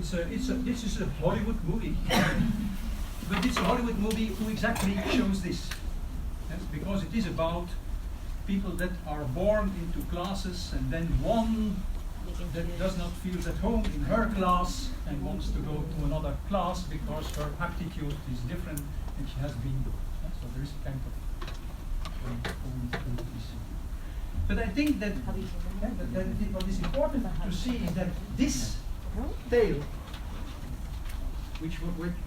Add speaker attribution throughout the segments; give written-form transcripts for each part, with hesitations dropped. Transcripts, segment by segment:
Speaker 1: this is a Hollywood movie, but it's a Hollywood movie who exactly shows this. Yes, because it is about people that are born into classes, and then one that does not feel at home in her class and wants to go to another class because her aptitude is different and she has been. So there is a kind of. But I think that what is important to see is that this tale,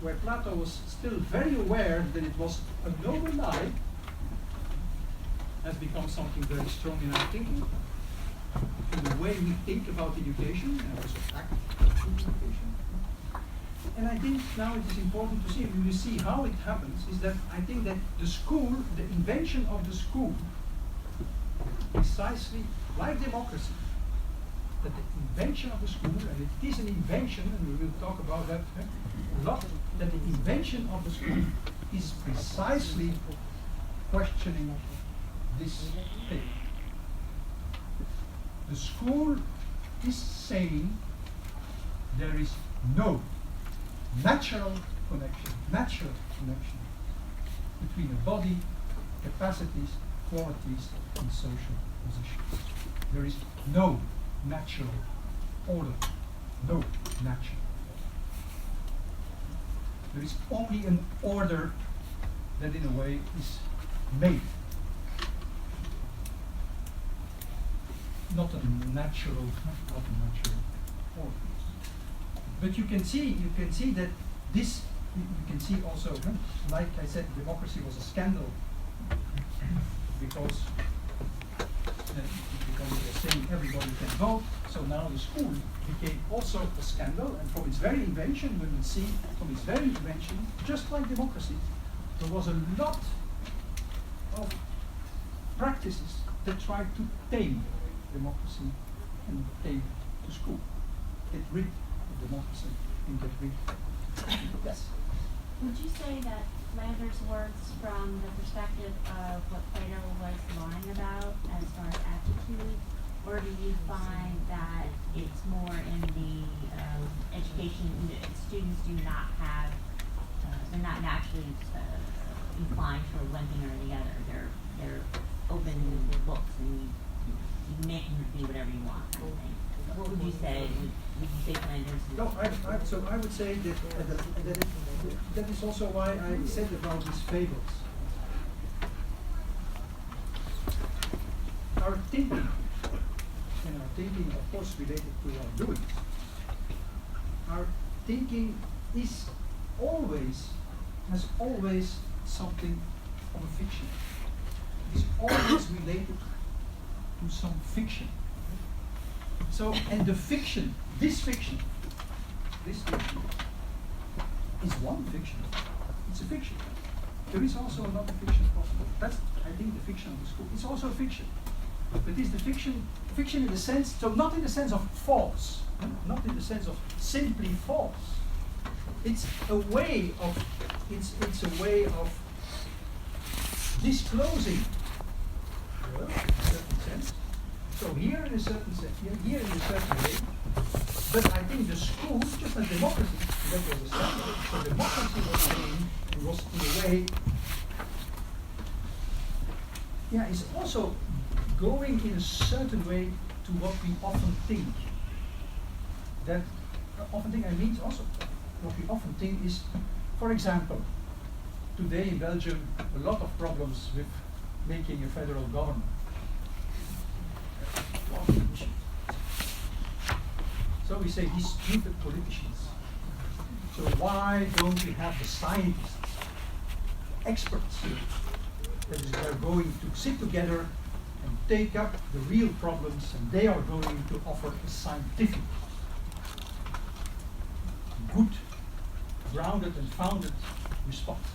Speaker 1: where Plato was still very aware that it was a noble lie, has become something very strong in our thinking, in the way we think about education and also act education. And I think now it is important to see, when you see how it happens, is that I think that the school, the invention of the school, precisely like democracy, that the invention of the school, and it is an invention, and we will talk about that a lot, that the invention of the school is precisely questioning this thing. The school is saying there is no natural connection between a body, capacities, qualities, and social positions. There is no natural order, no natural. There is only an order that in a way is made. Not a natural order. But you can see that this, you can see also, like I said, democracy was a scandal because they were saying everybody can vote. So now the school became also a scandal, and from its very invention, we will see from its very invention, just like democracy, there was a lot of practices that tried to tame democracy and tame the school, get rid of democracy and get rid. Yes.
Speaker 2: Would you say that Lander's works from the perspective of what Plato was lying about as far as aptitude, or do you find that it's more in the education, students do not have, they're not naturally inclined for one thing or the other. They're open books and you make them do whatever you want, kind of thing. What would you say? Would you say Lander's?
Speaker 1: No, so I would say that is also why I said about these fables. Our thinking, and our thinking of course related to our doing, our thinking is has always something of a fiction. It's always related to some fiction. So, and the fiction, this fiction is one fiction. It's a fiction. There is also another fiction possible. That's, I think, the fiction of the school. It's also a fiction. But is the fiction in the sense, so not in the sense of false, not in the sense of simply false. It's a way of disclosing, in a certain sense. So here in a certain sense, here in a certain way. But I think the school, just like democracy, that was a standard. So democracy was saying, it was in a way, it's also going in a certain way to what we often think. That often think, I mean also what we often think is, for example, today in Belgium, a lot of problems with making a federal government. So we say these stupid politicians. So why don't we have the scientists, experts, that are going to sit together and take up the real problems, and they are going to offer a scientific, good, grounded and founded response.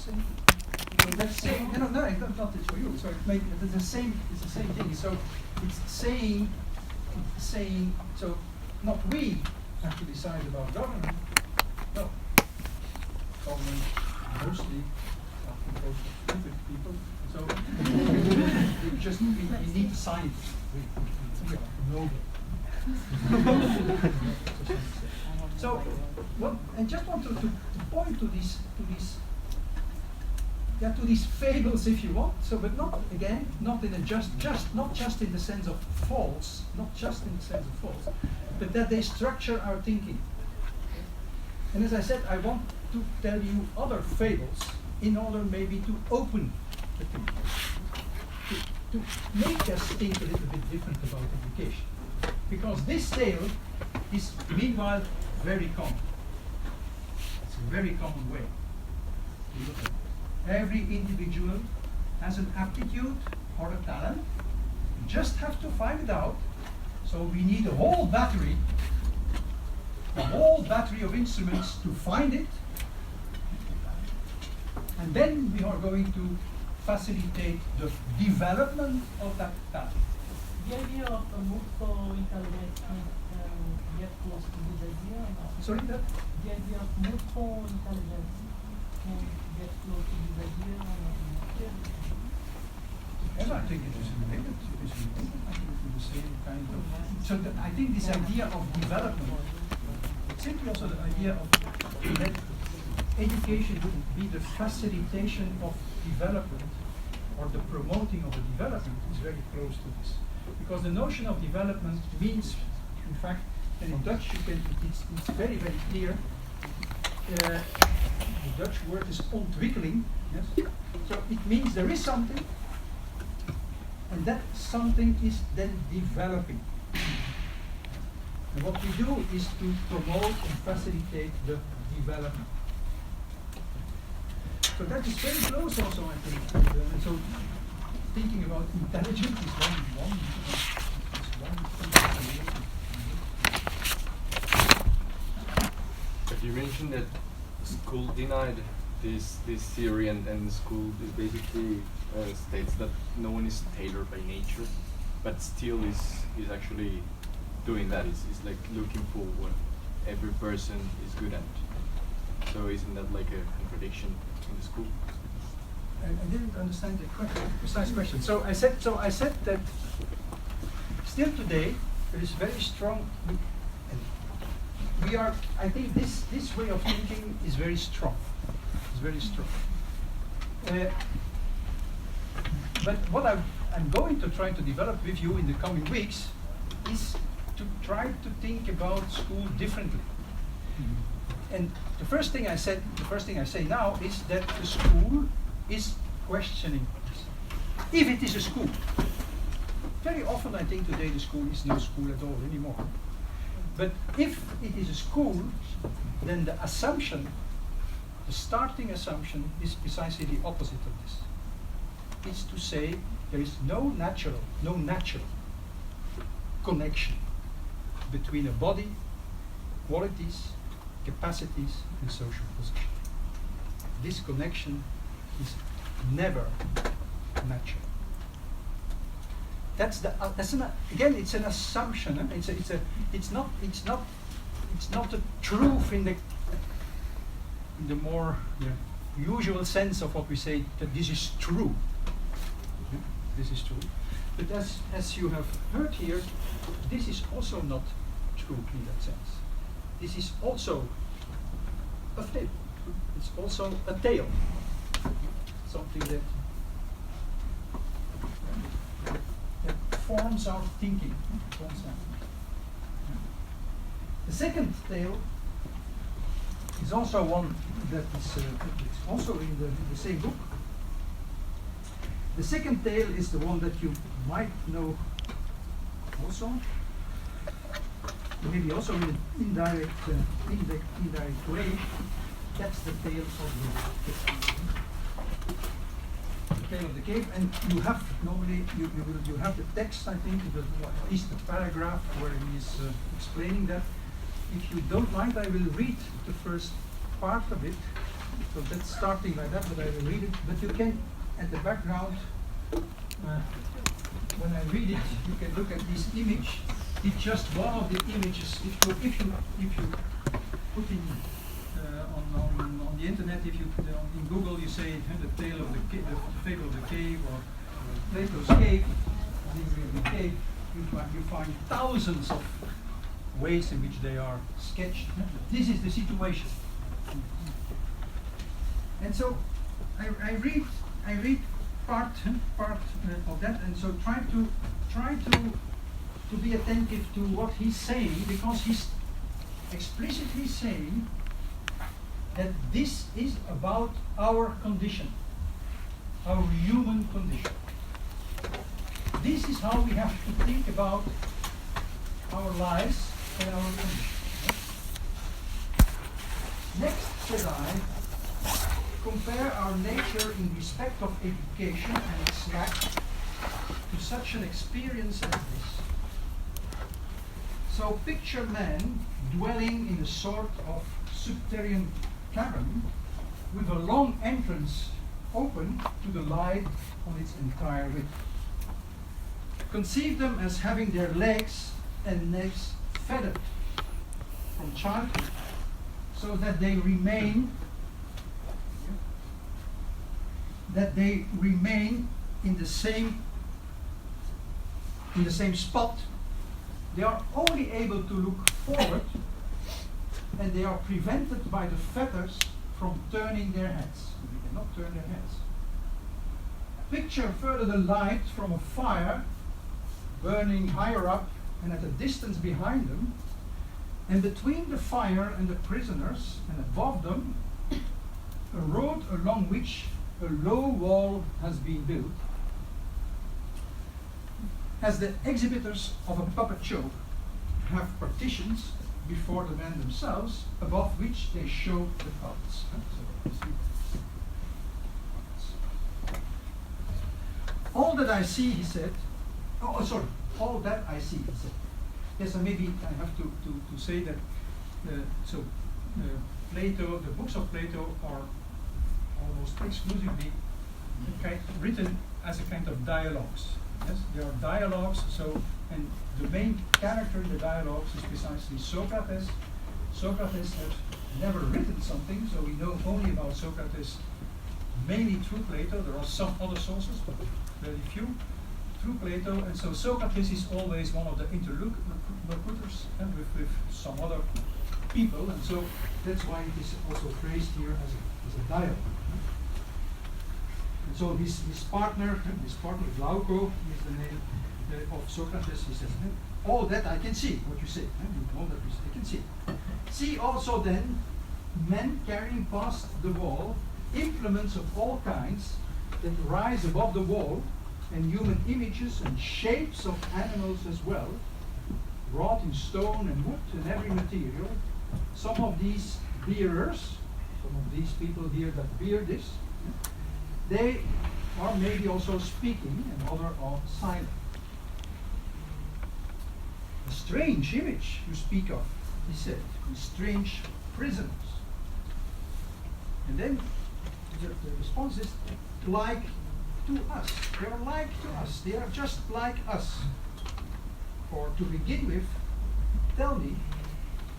Speaker 1: So that's saying, no, not this for you. So it's the same thing. So it's saying, so not we have to decide about government. No, government mostly are composed of stupid people. So we need the scientists. We are noble. So, what I just want to point to these fables, if you want. So, but not again, not in a not just in the sense of false, not just in the sense of false, but that they structure our thinking. And as I said, I want to tell you other fables in order maybe to open the thinking, to make us think a little bit different about education. Because this tale is meanwhile very common. It's a very common way to look at it. Every individual has an aptitude or a talent. You just have to find it out. So we need a whole battery of instruments to find it. And then we are going to facilitate the development of that talent.
Speaker 3: The idea of multiple intelligence can get close to this idea or not?
Speaker 1: Sorry, that?
Speaker 3: The idea of multiple intelligence can get close to this idea or not?
Speaker 1: Yes, I think it is related. It is related. I think it is the same kind of. So I think this idea of development, simply also the idea of that education would be the facilitation of development or the promoting of the development is very close to this. Because the notion of development means, in fact, and in Dutch it's very, very clear. The Dutch word is ontwikkeling. Yes? So it means there is something, and that something is then developing. And what we do is to promote and facilitate the development. So that is very close also, I think. And so thinking about intelligence is one
Speaker 4: But you mentioned that school denied this theory, and the school basically states that no one is tailored by nature, but still is actually doing that. Is like looking for what every person is good at. So isn't that like a contradiction in the school?
Speaker 1: I didn't understand the precise question. So I said that still today there is very strong. We are. I think this way of thinking is very strong. It's very strong. But what I'm going to try to develop with you in the coming weeks is to try to think about school differently. And the first thing I say now is that the school is questioning this. If it is a school. Very often I think today the school is no school at all anymore. But if it is a school, then the assumption, the starting assumption is precisely the opposite of this. It's to say there is no natural connection between a body, qualities, capacities, and social position. This connection is never natural. Again, it's an assumption. Eh? It's not a truth in the more usual sense of what we say that this is true. This is true. But as you have heard here, this is also not true in that sense. This is also a fable. It's also a tale. Something that forms our thinking. The second tale is also one that is also in the same book. The second tale is the one that you might know also, maybe also in an indirect way. That's the tale of the tale of the cave, and you have normally you have the text. I think at least the paragraph where he is explaining that. If you don't mind, I will read the first part of it. So that's starting like that, but I will read it. But you can, at the background, when I read it, you can look at this image. It's just one of the images. If you put in on the internet, if you in Google you say the tale of the fable of the cave or Plato's cave, the cave, you find thousands of ways in which they are sketched. This is the situation. And so I read part of that, and so try to be attentive to what he's saying, because he's explicitly saying that this is about our condition, our human condition. This is how we have to think about our lives and our condition. Next, said I, compare our nature in respect of education and its lack to such an experience as this. So picture man dwelling in a sort of subterranean cavern with a long entrance open to the light on its entire width. Conceive them as having their legs and necks feathered from childhood, so that they remain in the same spot. They are only able to look forward, and they are prevented by the feathers from turning their heads. They cannot turn their heads. Picture further the light from a fire burning higher up and at a distance behind them, and between the fire and the prisoners and above them a road along which a low wall has been built, as the exhibitors of a puppet show have partitions before the men themselves, above which they show the puppets. All that I see, he said, all that I see, he said. Yes, and maybe I have to say that, Plato, the books of Plato are almost exclusively written as a kind of dialogues. Yes, they are dialogues, and the main character in the dialogues is precisely Socrates. Socrates has never written something, so we know only about Socrates mainly through Plato. There are some other sources, but very few, through Plato, and so Socrates is always one of the interlocutors with some other people, and so that's why it is also phrased here as a dialogue. And so his partner Glauco is the name of Socrates. He says, all that I can see, what you say, you know that I can see. See also then men carrying past the wall implements of all kinds that rise above the wall, and human images and shapes of animals as well, wrought in stone and wood and every material. Some of these bearers, some of these people here that bear this, they are maybe also speaking, and others are silent. A strange image you speak of, he said, strange prisoners. And then the response is, like to us. They are like to us. They are just like us. For to begin with, tell me,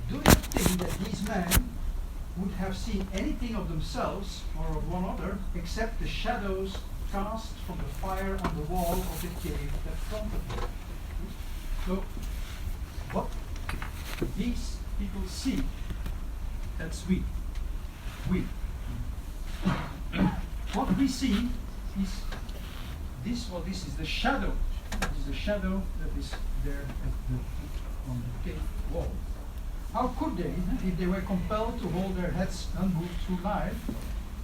Speaker 1: do you think that these men would have seen anything of themselves or of one another except the shadows cast from the fire on the wall of the cave that fronted them? So, what these people see, that's we. What we see is this. Well, this is the shadow. This is the shadow that is there on the cave wall. How could they, if they were compelled to hold their heads unmoved through life?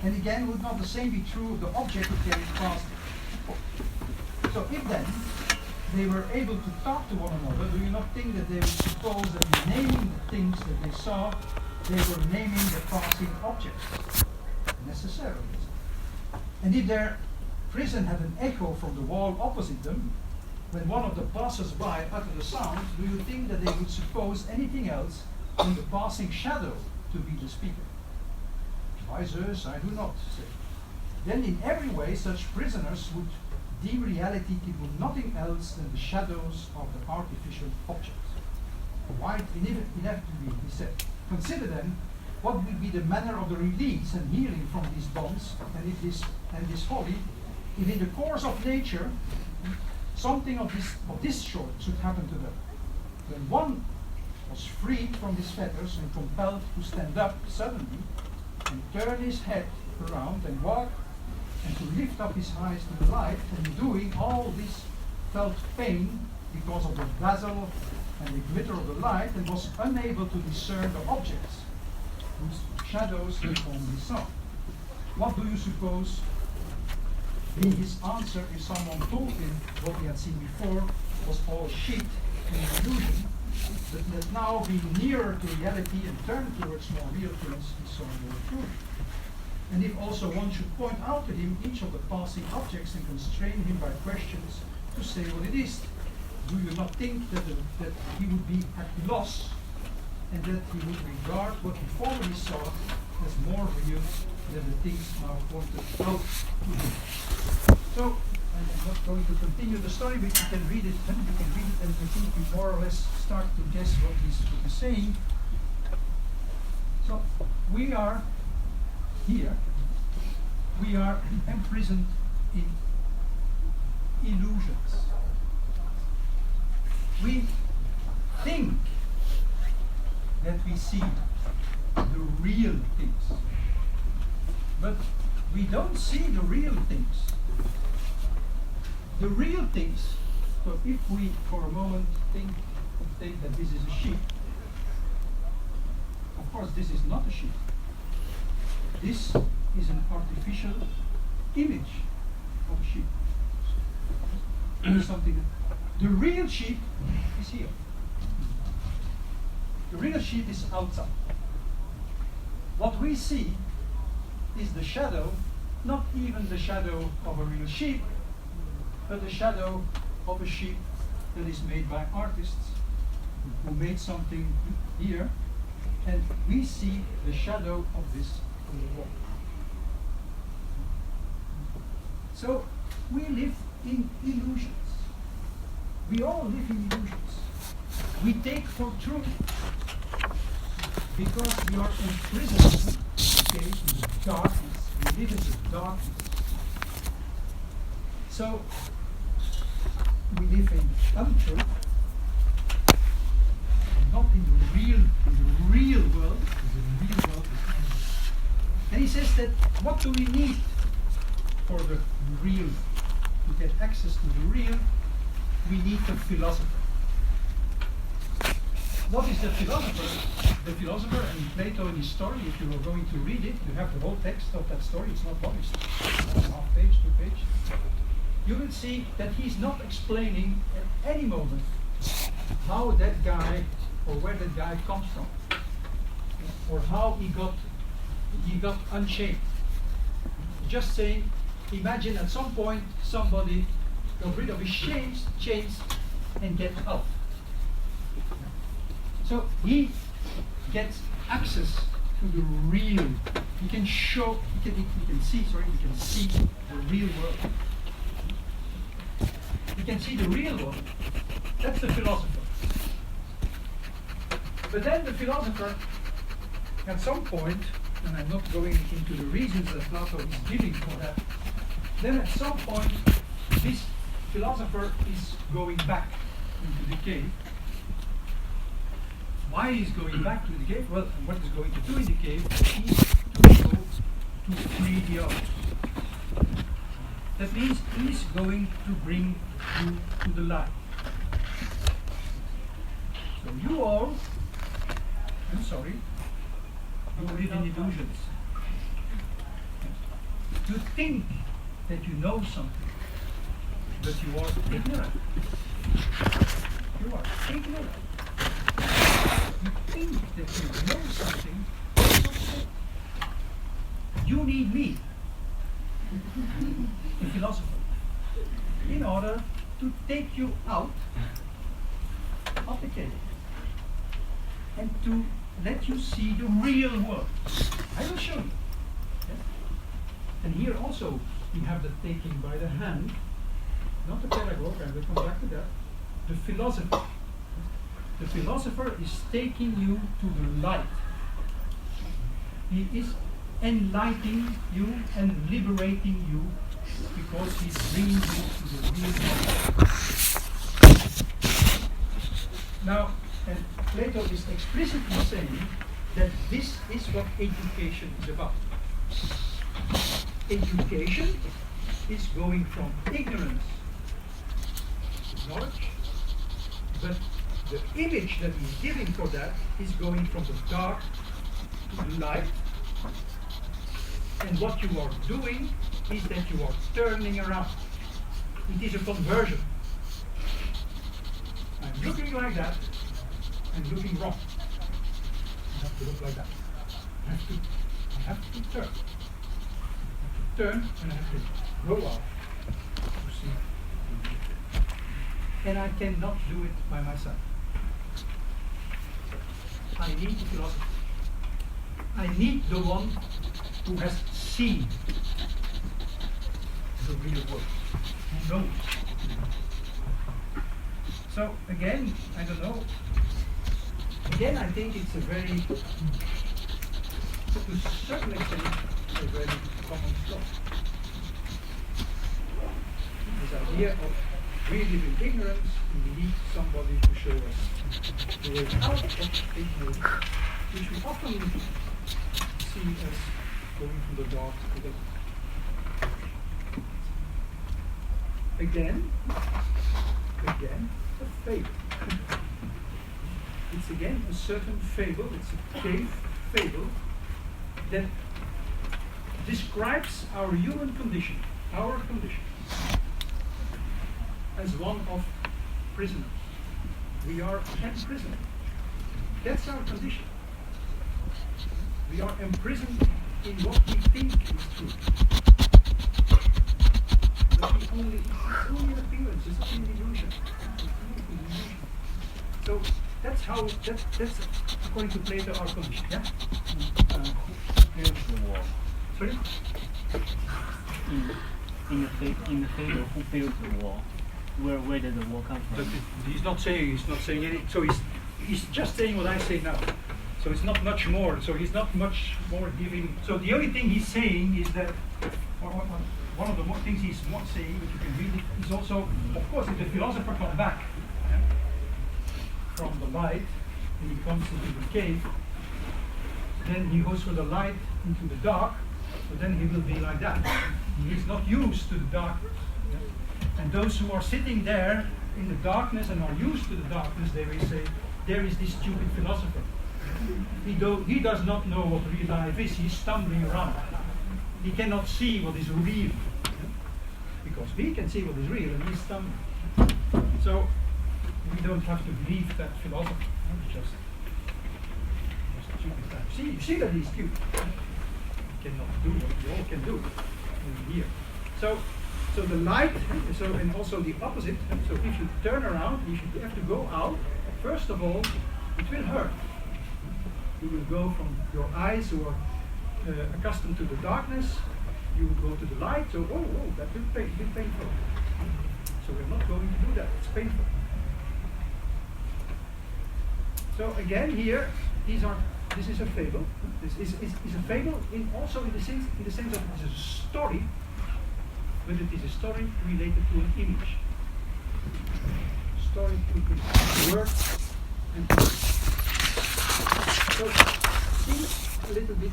Speaker 1: And again, would not the same be true of the object who carried past? So if then they were able to talk to one another, do you not think that they would suppose that in naming the things that they saw, they were naming the passing objects? Necessarily. And if their prison had an echo from the wall opposite them, when one of the passers-by uttered a sound, do you think that they would suppose anything else than the passing shadow to be the speaker? Why, sirs, I do not say. Then in every way such prisoners would deem reality to be nothing else than the shadows of the artificial objects. Quite inevitably, he said. Consider then what would be the manner of the release and healing from these bonds and this folly, if in the course of nature something of this sort should happen to them. When one was freed from his fetters and compelled to stand up suddenly and turn his head around and walk and to lift up his eyes to the light, and doing all this felt pain because of the dazzle and the glitter of the light, and was unable to discern the objects whose shadows he only saw. What do you suppose be his answer if someone told him what he had seen before was all a cheat and illusion, but that now being nearer to reality and turned towards more real things, he saw more truth? And if also one should point out to him each of the passing objects and constrain him by questions to say what it is, do you not think that he would be at loss, and that he would regard what he formerly saw as more real than the things now pointed out to him? So, I'm not going to continue the story, but you can read it, and I think you more or less start to guess what he's saying. So, we are here, we are imprisoned in illusions. We think that we see the real things, but we don't see the real things. The real things, so if we for a moment think that this is a sheep, of course this is not a sheep. This is an artificial image of a sheep. Something. The real sheep is here. The real sheep is outside. What we see is the shadow, not even the shadow of a real sheep, but the shadow of a sheep that is made by artists who made something here, and we see the shadow of this on the wall. So we live in illusions. We all live in illusions. We take for truth because we are imprisoned, okay, in the darkness. We live in the darkness. So we live in untruth, not in the real world. The real world is empty. And he says that what do we need for the real? To get access to the real, we need a philosopher. What is the philosopher? The philosopher, and Plato in his story, if you are going to read it, you have the whole text of that story. It's not published. 1.5 page, 2 page. You will see that he's not explaining at any moment how that guy or where that guy comes from, or how he got unchained. Just saying, imagine at some point somebody got rid of his chains and get out. So he gets access to the real. He can see the real world. He can see the real world. That's the philosopher. But then the philosopher, at some point, and I'm not going into the reasons that Plato is giving for that, then at some point this philosopher is going back into the cave. Why is going back to the cave? Well, what he's going to do in the cave is to go to free the others. That means he's going to bring you to the light. So you all, I'm sorry, you live in illusions. You think that you know something, but you are ignorant. You are ignorant. You think that you know something, you need me, the philosopher, in order to take you out of the cave and to let you see the real world. I will show you. Yes? And here also we have the taking by the hand, not the pedagogue, I will come back to that, the philosopher. The philosopher is taking you to the light. He is enlightening you and liberating you because he's bringing you to the real world. Plato is explicitly saying that this is what education is about. Education is going from ignorance to knowledge, but the image that he's giving for that is going from the dark to the light. And what you are doing is that you are turning around. It is a conversion. I'm looking like that, and looking wrong. I have to look like that. I have to turn. I have to turn, and I have to grow out to see. And I cannot do it by myself. I need the philosopher. I need the one who has seen the real world, who knows. So again, I don't know. Again, I think it's a very, to a certain extent, a very common flaw. This idea of we live in ignorance, we need somebody to show us the way out of ignorance, which we often see as going from the dark to the light. Again, a fable. It's again a certain fable, it's a cave fable that describes our human condition, as one of prisoners. We are imprisoned. That's our condition. We are imprisoned in what we think is true. But it's only an appearance, it's an illusion. So that's how, that's according to Plato, our condition, yeah?
Speaker 5: Who built the wall?
Speaker 1: Sorry?
Speaker 5: In the fable, who built the wall? Where did the wall come
Speaker 1: But
Speaker 5: from?
Speaker 1: he's not saying anything. So he's just saying what I say now. So it's not much more. So he's not much more giving. So the only thing he's saying is that, or one of the more things he's not saying, which you can read it, is also, of course, if the philosopher comes back from the light and he comes into the cave, then he goes from the light into the dark. So then he will be like that. He is not used to the darkness. And those who are sitting there in the darkness and are used to the darkness, they will say, there is this stupid philosopher. He does not know what real life is. He's stumbling around. He cannot see what is real. Because we can see what is real and he's stumbling. So we don't have to believe that philosopher. It's just stupid guy. You see that he's stupid. He cannot do what we all can do in here. So the light, and also the opposite. So if you turn around, if you have to go out, first of all, it will hurt. You will go from your eyes who are accustomed to the darkness, you will go to the light, so that will be painful. So we're not going to do that, it's painful. So again here, this is a fable. This is a fable also in the sense that it is a story, but it is a story related to an image. Story to word and image. So think a little bit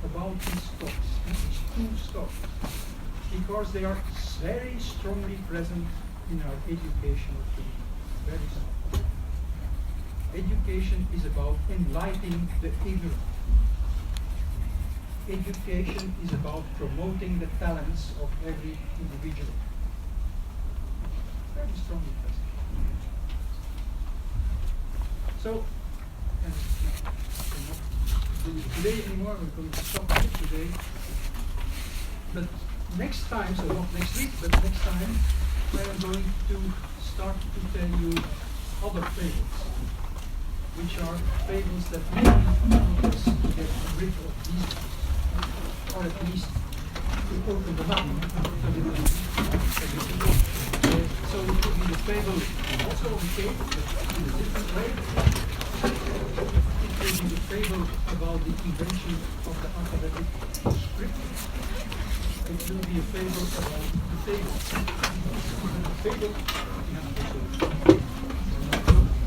Speaker 1: about these stories, these two stories, because they are very strongly present in our educational field. Very strong. Education is about enlightening the ignorant. Education is about promoting the talents of every individual. Very strongly present. So, and I'm not doing it today anymore, we're going to stop it today. But next time, so not next week, but next time, I am going to start to tell you other fables, which are fables that maybe help us to get rid of these, or at least to open them up. So it could be the fable also of the cave, but in a different way. It will be the fable about the invention of the alphabetic script. It will be a fable about the table. The fable,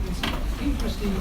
Speaker 1: it's interesting to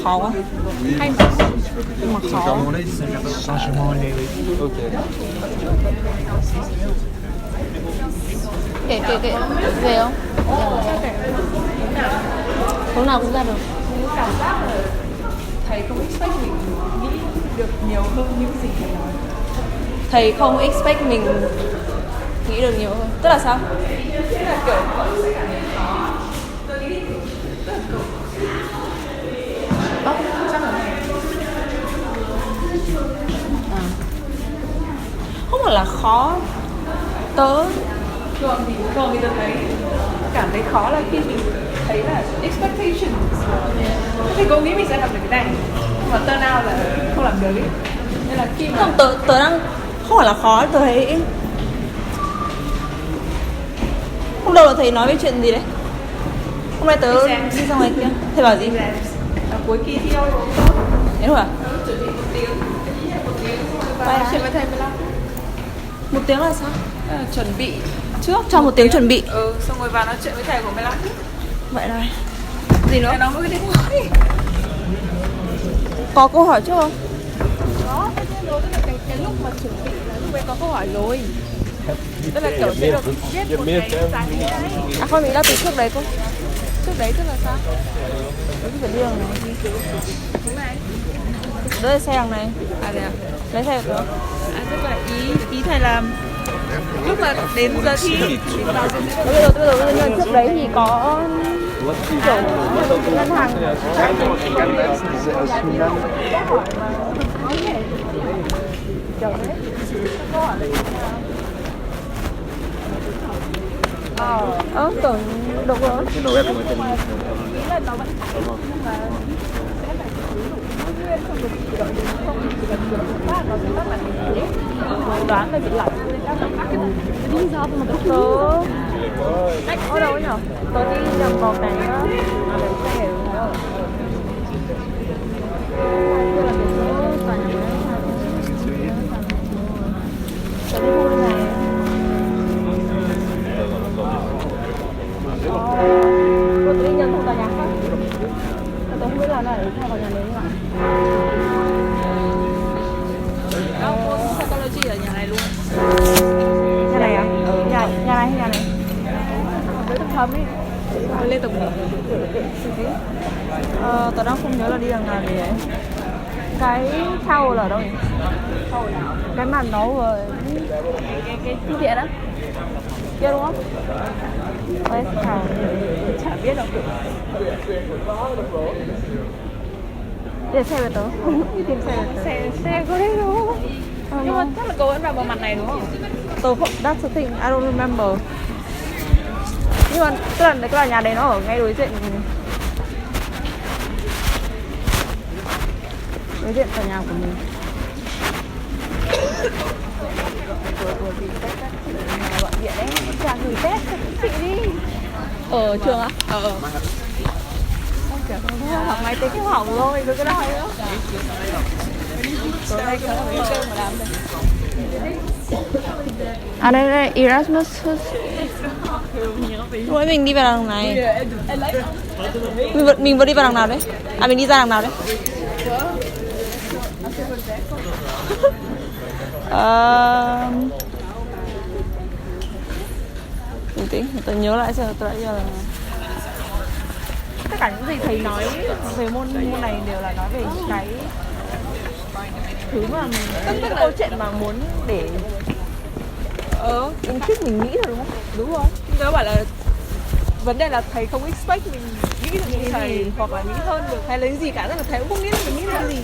Speaker 6: Khó quá. Hay mà. Nhưng mà khó. Kể về không? Hướng nào cũng ra được.
Speaker 7: Cảm giác là thầy không expect mình nghĩ được nhiều hơn những gì thầy nói.
Speaker 6: Thầy không expect mình nghĩ được nhiều hơn. Tức là sao?
Speaker 7: Tức là kiểu mọi người sẽ cảm thấy khó. Tôi nghĩ tức là kiểu chắc là
Speaker 6: không phải là khó. Thường thì
Speaker 7: tôi thấy cảm thấy khó là khi mình thấy là expectations. Thì cô nghĩ mình sẽ làm được cái này mà turn out là không làm được ấy. Nên là khi mà
Speaker 6: không, tớ đang không phải là khó, tớ thấy hôm đầu là thầy nói về chuyện gì đấy. Hôm nay tớ đi ra ngoài kia, thầy bảo gì?
Speaker 7: ở cuối kỳ thi Euro
Speaker 6: Thế rồi à?
Speaker 7: chuẩn bị 1 tiếng, một tiếng
Speaker 6: Vậy
Speaker 7: và
Speaker 6: à?
Speaker 7: chuyện với thầy 15.
Speaker 6: 1 tiếng là sao?
Speaker 7: Chuẩn bị trước
Speaker 6: Trong 1 tiếng chuẩn bị.
Speaker 7: Xong rồi vào nói chuyện với thầy của 15 phút.
Speaker 6: Vậy này. Gì nữa?
Speaker 7: Thầy nói với cái điện thoại.
Speaker 6: Có câu hỏi trước không?
Speaker 7: Có, tất nhiên rồi, tức là cái lúc mà chuẩn bị là lúc ấy có câu hỏi rồi. Tức là kiểu sẽ được viết một cái giải như đấy.
Speaker 6: À không, mình đã từ trước đấy cô.
Speaker 7: Trước đấy tức là sao?
Speaker 6: Đấy phải đi đằng này.
Speaker 7: Đúng này.
Speaker 6: Đấy là xe đằng này.
Speaker 7: À thế à?
Speaker 6: Lấy xe của tớ.
Speaker 7: Tức là ý thầy là lúc mà đến giờ thi đến vào giờ thi.
Speaker 6: Bây giờ trước đấy thì có kiểu ngân hàng tưởng được rồi. Nghĩ là nó vẫn nhưng mà sẽ phải nguyên không được chỉ đợi đến không chỉ cần được phát nó sẽ tắt lại mình đoán là bị lỏng nên các bạn khác cái lý do mà tớ ở đâu ấy nhở? Tớ đi nhầm vào cái lấy xe rồi. Đây là cái chỗ tòa nhà mới. Tớ đi mua này. Tớ đi nhầm vào tòa nhà khác. Tớ không biết là này theo tòa nhà đấy như nào.
Speaker 7: Đâu, môn psychology ở nhà này luôn.
Speaker 6: Nhà này à? Nhà này hay nhà này?
Speaker 7: Với tầng hầm ấy. Lên tầng 1.
Speaker 6: Tớ đang không nhớ là đi đằng nào để ấy. Cái thao là ở đâu nhỉ? Cái màn nó vừa cái thư viện á. kia đúng không? Ôi, chào. Chả biết đâu. Để xe về tớ. Đi tìm xe về tớ. Xe có đấy đúng không?
Speaker 7: Nhưng mà chắc là cô vẫn vào mặt này đúng không?
Speaker 6: Tớ không, that's the thing, I don't remember. Nhưng mà cái tòa nhà đấy nó ở ngay đối diện tòa nhà của mình. Vừa bị test các chị nhà gọi điện đấy, chả gửi test cho các chị đi. Ở trường á? Không kiểu không học máy tính không học rồi, cứ cái đó nữa. Tối nay có mấy chơi mà làm đây. À đây Erasmus. Mỗi mình đi vào đằng này. Mình vừa đi vào đằng nào đấy? À mình đi ra đằng nào đấy? Bình tĩnh, tôi nhớ lại xem tôi đã nhớ là tất cả những gì thầy nói về môn này đều là nói về cái thứ mà tất cả câu chuyện mà muốn để intrigue mình nghĩ thôi đúng không?
Speaker 7: Đúng rồi. Tớ bảo là vấn đề là thầy không expect mình nghĩ được những cái gì hoặc là nghĩ hơn được hay là cái gì cả, tức là thầy cũng không nghĩ là mình nghĩ được cái gì.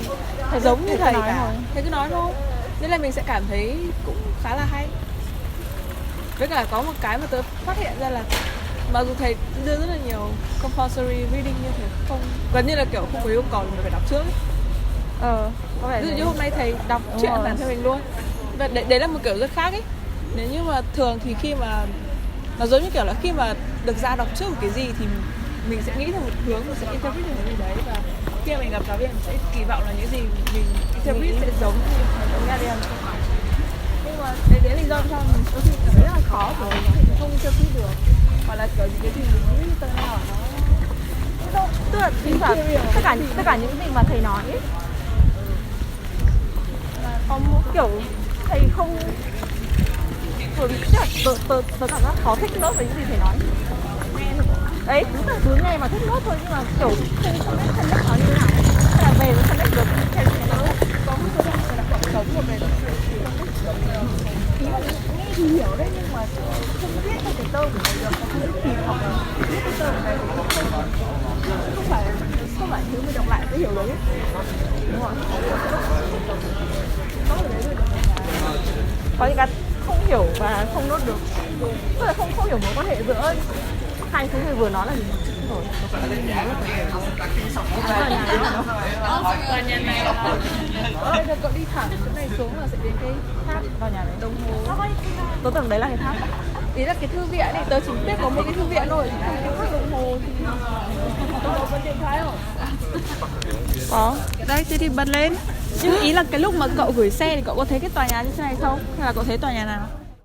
Speaker 7: Thầy giống như thầy cả. Thầy cứ nói thôi. Nên là mình sẽ cảm thấy cũng khá là hay. Với cả có một cái mà tớ phát hiện ra là mặc dù thầy đưa rất là nhiều compulsory reading nhưng thầy không, gần như là kiểu không có yêu cầu mình phải đọc trước ấy.
Speaker 6: Có vẻ
Speaker 7: Ví dụ như hôm nay thầy đọc truyện bản thân mình luôn. Và đấy là một kiểu rất khác ấy. Nếu như mà thường thì khi mà nó giống như kiểu là khi mà được ra đọc trước một cái gì thì mình sẽ nghĩ theo một hướng, mình sẽ interpret theo một cái gì đấy, và khi mà mình gặp giáo viên mình sẽ kỳ vọng là những gì mình interpret sẽ giống như nghe đi. Nhưng mà đấy là lý do vì sao mình đôi khi cảm thấy rất là khó bởi vì mình không interpret được, hoặc là kiểu những cái gì mình nghĩ tới nào nó
Speaker 6: tức là tất cả những gì mà thầy nói ấy, có một kiểu thầy không, bởi vì chắc là tớ cảm giác khó thích nốt với những gì thầy nói. Đấy, đúng là cứ nghe mà thích nốt thôi, nhưng mà kiểu không biết thân đất nói như thế nào. Thế là về với thân đất được thầy nói có một số đoạn là cuộc sống của về ý là nghe thì hiểu đấy, nhưng mà không biết theo cái tơ của thầy được, không biết thì học biết cái tơ của thầy không phải thứ mình đọc lại mới hiểu được ấy. Đúng rồi. Có những cái không hiểu và không nốt được, tức là không hiểu mối quan hệ giữa hai thứ thầy vừa nói là gì rồi.
Speaker 7: tòa nhà này là cậu đi thẳng chỗ này xuống là sẽ đến cái tháp
Speaker 6: Tòa nhà đấy
Speaker 7: đồng hồ.
Speaker 6: tớ tưởng đấy là cái tháp.
Speaker 7: Ý là cái thư viện này tớ chỉ biết có một cái thư viện thôi, không có tháp đồng hồ thì tớ có vấn điện thoại không?
Speaker 6: Có.
Speaker 7: Đây thế thì bật lên. Nhưng ý là cái lúc mà cậu gửi xe thì cậu có thấy cái tòa nhà như thế này không? Hay là cậu thấy tòa nhà nào?